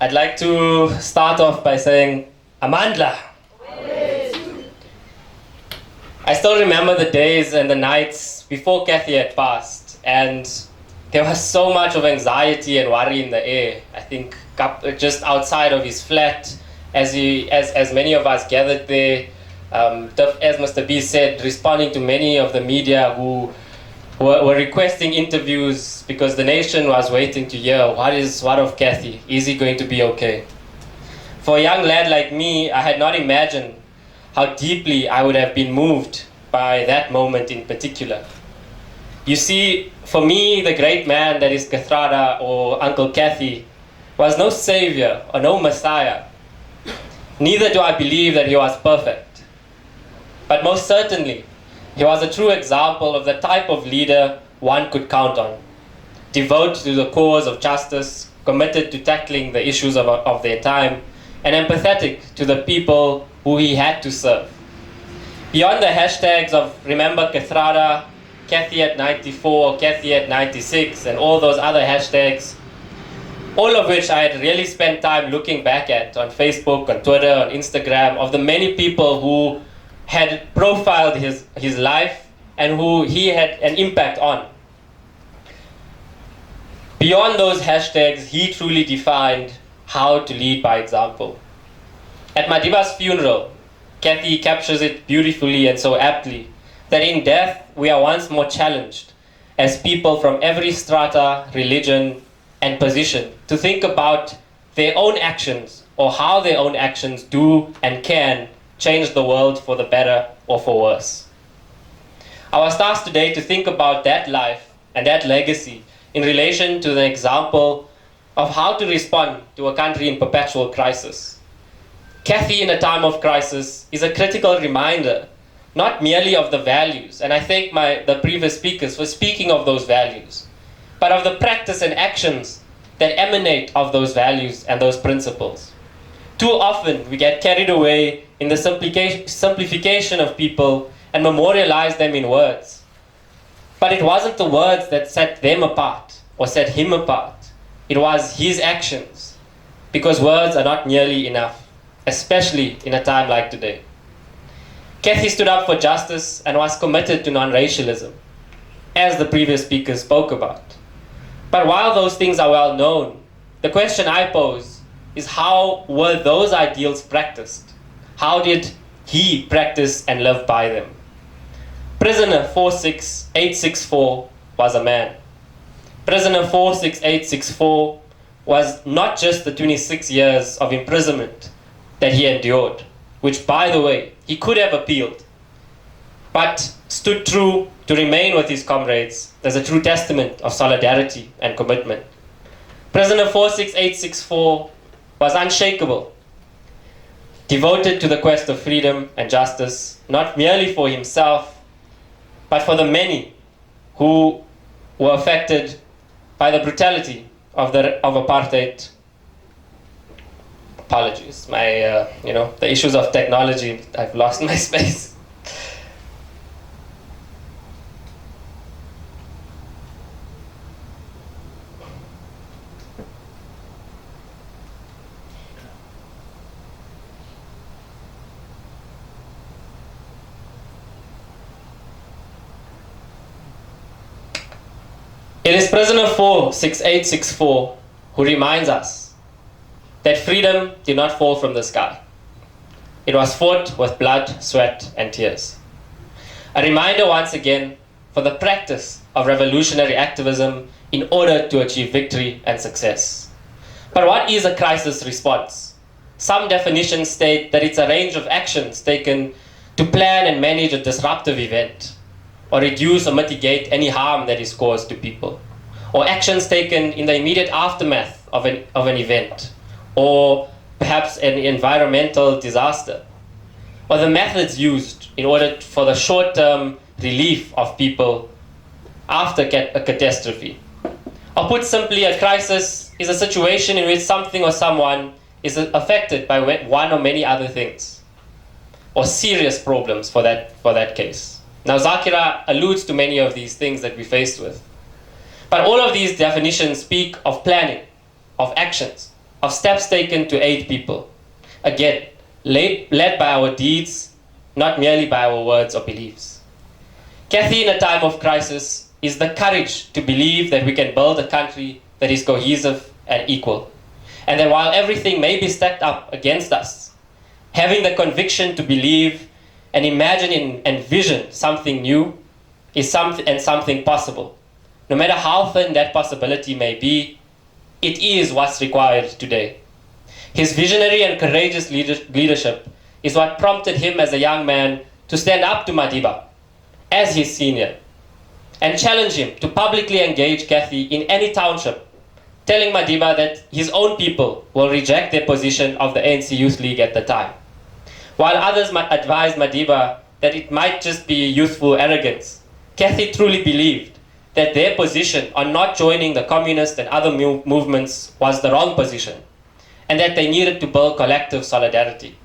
I'd like to start off by saying, Amandla. I still remember the days and the nights before Kathy had passed, and there was so much of anxiety and worry in the air. I think just outside of his flat, as many of us gathered there, as Mr. B said, responding to many of the media who were requesting interviews because the nation was waiting to hear what of Kathy? Is he going to be okay? For a young lad like me, I had not imagined how deeply I would have been moved by that moment in particular. You see, for me, the great man that is Kathrada or Uncle Kathy was no savior or no messiah. Neither do I believe that he was perfect. But most certainly, he was a true example of the type of leader one could count on. Devoted to the cause of justice, committed to tackling the issues of their time, and empathetic to the people who he had to serve. Beyond the hashtags of Remember Kathrada, Kathy at 94, Kathy at 96, and all those other hashtags, all of which I had really spent time looking back at on Facebook, on Twitter, on Instagram, of the many people who had profiled his life and who he had an impact on. Beyond those hashtags, he truly defined how to lead by example. At Madiba's funeral, Kathy captures it beautifully and so aptly that in death we are once more challenged as people from every strata, religion, and position to think about their own actions or how their own actions do and can change the world for the better or for worse. I was tasked today to think about that life and that legacy in relation to the example of how to respond to a country in perpetual crisis. Kathy in a time of crisis is a critical reminder, not merely of the values, and I thank the previous speakers for speaking of those values, but of the practice and actions that emanate of those values and those principles. Too often we get carried away in the simplification of people and memorialize them in words. But it wasn't the words that set them apart or set him apart. It was his actions, because words are not nearly enough, especially in a time like today. Kathy stood up for justice and was committed to non-racialism, as the previous speakers spoke about. But while those things are well known, the question I pose is, how were those ideals practiced? How did he practice and live by them? Prisoner 46864 was a man. Prisoner 46864 was not just the 26 years of imprisonment that he endured, which, by the way, he could have appealed, but stood true to remain with his comrades as a true testament of solidarity and commitment. Prisoner 46864 was unshakable, devoted to the quest of freedom and justice, not merely for himself, but for the many who were affected by the brutality of apartheid. Apologies, the issues of technology, I've lost my space. It is prisoner 46864 who reminds us that freedom did not fall from the sky. It was fought with blood, sweat, and tears. A reminder once again for the practice of revolutionary activism in order to achieve victory and success. But what is a crisis response? Some definitions state that it's a range of actions taken to plan and manage a disruptive event, or reduce or mitigate any harm that is caused to people, or actions taken in the immediate aftermath of an event, or perhaps an environmental disaster, or the methods used in order for the short-term relief of people after a catastrophe. Or put simply, a crisis is a situation in which something or someone is affected by one or many other things, or serious problems for that case. Now, Zakira alludes to many of these things that we're faced with. But all of these definitions speak of planning, of actions, of steps taken to aid people. Again, led by our deeds, not merely by our words or beliefs. Kathy, in a time of crisis, is the courage to believe that we can build a country that is cohesive and equal. And that while everything may be stacked up against us, having the conviction to believe and imagine and envision something new is something possible. No matter how thin that possibility may be, it is what's required today. His visionary and courageous leadership is what prompted him as a young man to stand up to Madiba as his senior and challenge him to publicly engage Kathy in any township, telling Madiba that his own people will reject their position of the ANC Youth League at the time. While others advised Madiba that it might just be youthful arrogance, Kathy truly believed that their position on not joining the communist and other movements was the wrong position, and that they needed to build collective solidarity.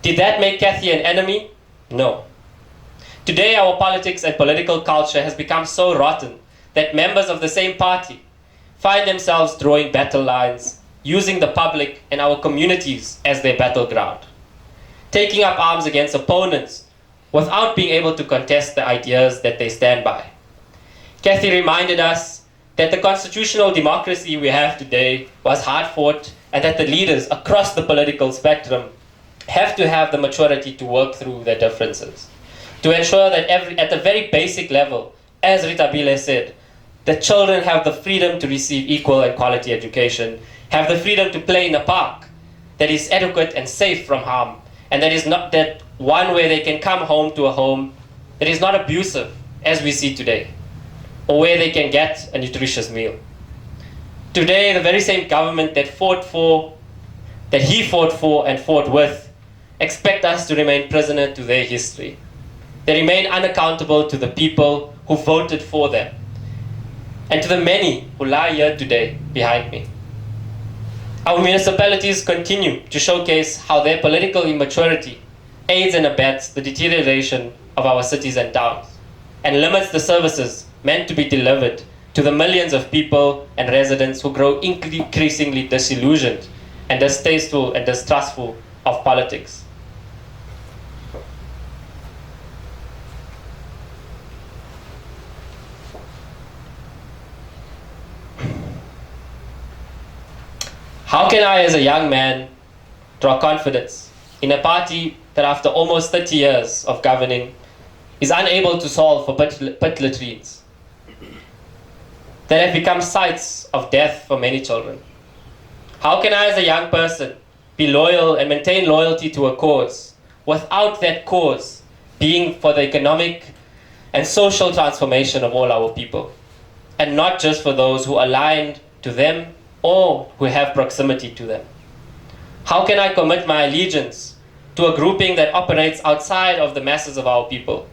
Did that make Kathy an enemy? No. Today, our politics and political culture has become so rotten that members of the same party find themselves drawing battle lines, using the public and our communities as their battleground, taking up arms against opponents without being able to contest the ideas that they stand by. Kathy reminded us that the constitutional democracy we have today was hard fought, and that the leaders across the political spectrum have to have the maturity to work through their differences, to ensure that at the very basic level, as Rita Bile said, the children have the freedom to receive equal and quality education, have the freedom to play in a park that is adequate and safe from harm, and that is not that one where they can come home to a home that is not abusive, as we see today, or where they can get a nutritious meal. Today, the very same government that he fought for and fought with, expect us to remain prisoner to their history. They remain unaccountable to the people who voted for them, and to the many who lie here today behind me. Our municipalities continue to showcase how their political immaturity aids and abets the deterioration of our cities and towns, and limits the services meant to be delivered to the millions of people and residents who grow increasingly disillusioned and distasteful and distrustful of politics. How can I, as a young man, draw confidence in a party that after almost 30 years of governing is unable to solve for pit latrines that have become sites of death for many children? How can I, as a young person, be loyal and maintain loyalty to a cause without that cause being for the economic and social transformation of all our people, and not just for those who aligned to them or who have proximity to them? How can I commit my allegiance to a grouping that operates outside of the masses of our people?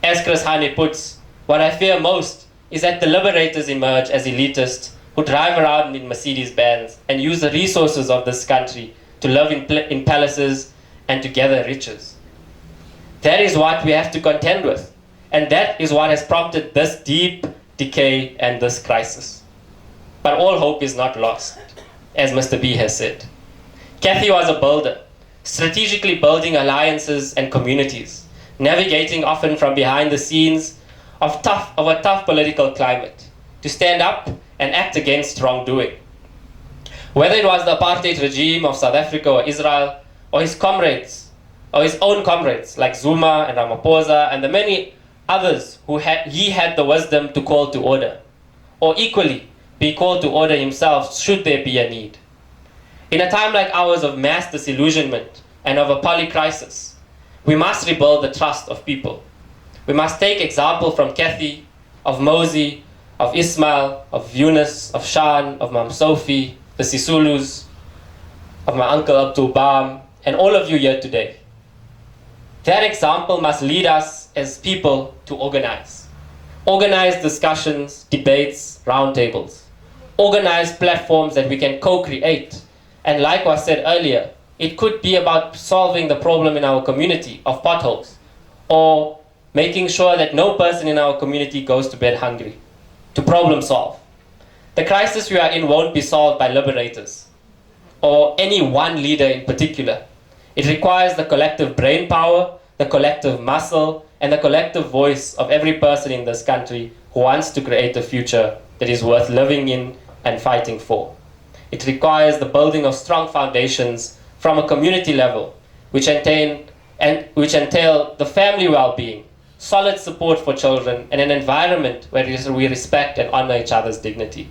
As Chris Hani puts, what I fear most is that the liberators emerge as elitists who drive around in Mercedes-Benz and use the resources of this country to live in palaces and to gather riches. That is what we have to contend with, and that is what has prompted this deep decay and this crisis. But all hope is not lost, as Mr. B has said. Kathy was a builder, strategically building alliances and communities, navigating often from behind the scenes of a tough political climate, to stand up and act against wrongdoing. Whether it was the apartheid regime of South Africa or Israel, or his comrades, or his own comrades like Zuma and Ramaphosa and the many others who he had the wisdom to call to order, or equally be called to order himself should there be a need. In a time like ours of mass disillusionment and of a polycrisis, we must rebuild the trust of people. We must take example from Kathy, of Mosi, of Ismail, of Yunus, of Shan, of Mam Sophie, the Sisulus, of my uncle Abdul Bam, and all of you here today. That example must lead us as people to organize. Organize discussions, debates, roundtables. Organize platforms that we can co-create. And like was said earlier, it could be about solving the problem in our community of potholes, or making sure that no person in our community goes to bed hungry, to problem solve. The crisis we are in won't be solved by liberators. or any one leader in particular. It requires the collective brain power, the collective muscle, and the collective voice of every person in this country who wants to create a future that is worth living in and fighting for. It requires the building of strong foundations from a community level, which entail the family well-being, solid support for children, and an environment where we respect and honor each other's dignity.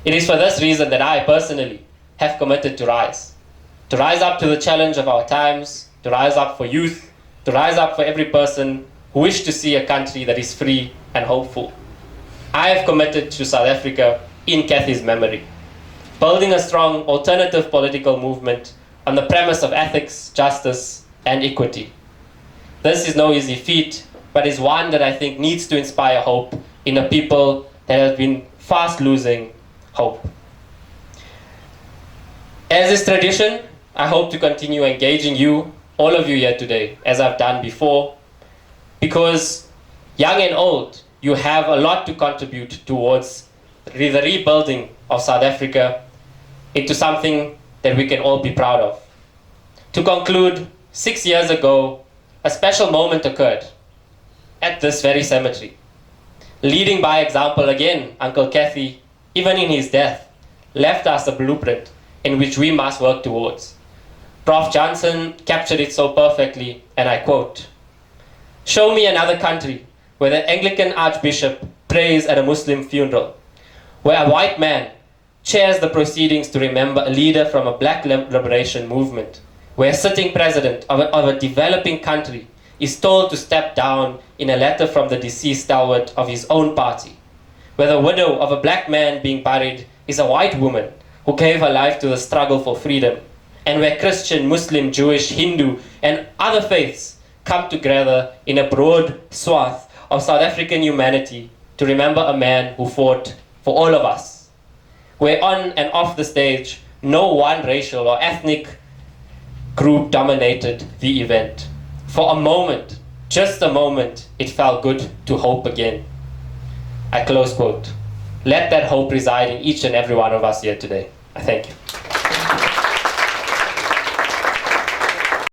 It is for this reason that I personally have committed to rise up to the challenge of our times, to rise up for youth, to rise up for every person who wishes to see a country that is free and hopeful. I have committed to South Africa in Kathy's memory, building a strong alternative political movement on the premise of ethics, justice, and equity. This is no easy feat, but is one that I think needs to inspire hope in a people that have been fast losing hope. As is tradition, I hope to continue engaging you, all of you here today, as I've done before, because young and old, you have a lot to contribute towards the rebuilding of South Africa into something that we can all be proud of. To conclude, 6 years ago, a special moment occurred at this very cemetery. Leading by example again, Uncle Kathy, even in his death, left us a blueprint in which we must work towards. Prof. Johnson captured it so perfectly, and I quote, "Show me another country where the Anglican Archbishop prays at a Muslim funeral, where a white man chairs the proceedings to remember a leader from a black liberation movement, where a sitting president of a developing country is told to step down in a letter from the deceased stalwart of his own party, where the widow of a black man being buried is a white woman who gave her life to the struggle for freedom, and where Christian, Muslim, Jewish, Hindu, and other faiths come together in a broad swath of South African humanity to remember a man who fought for all of us, where on and off the stage, no one racial or ethnic group dominated the event. For a moment, just a moment, it felt good to hope again." I close quote. Let that hope reside in each and every one of us here today. I thank you.